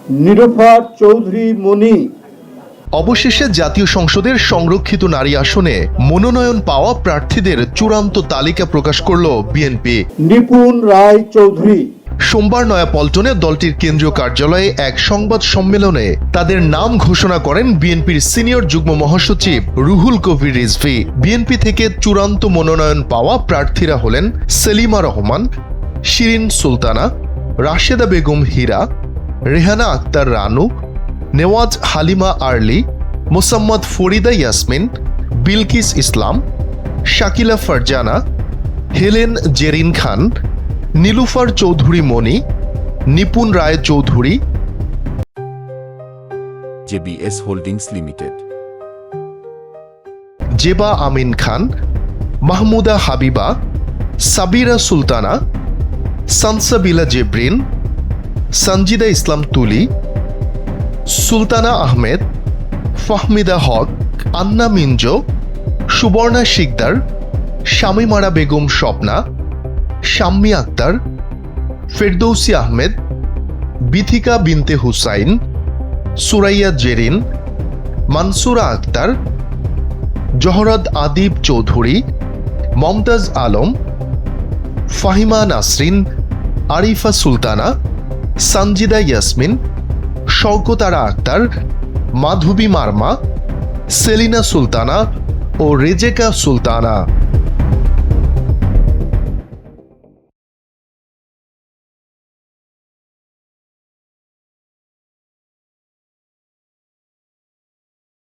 নীলুফার চৌধুরী মনি। অবশেষে জাতীয় সংসদের সংরক্ষিত নারী আসনে মনোনয়ন পাওয়া প্রার্থীদের চূড়ান্ত তালিকা প্রকাশ করল বিএনপি। নিপুণ রায় চৌধুরী। সোমবার নয়াপল্টনে দলটির কেন্দ্রীয় কার্যালয়ে এক সংবাদ সম্মেলনে তাদের নাম ঘোষণা করেন বিএনপির সিনিয়র যুগ্ম মহাসচিব রুহুল কবির রিজভী। বিএনপি থেকে চূড়ান্ত মনোনয়ন পাওয়া প্রার্থীরা হলেন Selima Rahman, Shirin Sultana, Rasheda Begum Hira, Rehana Akter Ranu, Newaz Halima Arli, Mosammat Farida Yasmin, Bilkis Islam, Shakila Farzana, Helen Zerin Khan, Nilufar Chowdhury Moni, Nipun Roy Chowdhury, JBS holdings limited, Zeba Amin Khan, Mahmuda Habiba, Sabira Sultana, Sansabila Jebrin, Sanjida Islam Tuli, Sultana Ahmed, Fahmida হক, আন্না মিঞ্জো, সুবর্ণা শিকদার, শামিমারা বেগম স্বপ্না, শাম্মী আক্তার, ফেরদৌসী আহমেদ, বিথিকা বিনতে হুসাইন, সুরাইয়া জেরিন, মানসুরা আক্তার, জহরত আদিব চৌধুরী, মমতাজ আলম, ফাহিমা নাসরিন, আরিফা সুলতানা, সঞ্জিদা ইয়াসমিন, শওকতারা আক্তার, মাধবী মার্মা, সেলিনা সুলতানা ও রেজেকা সুলতানা।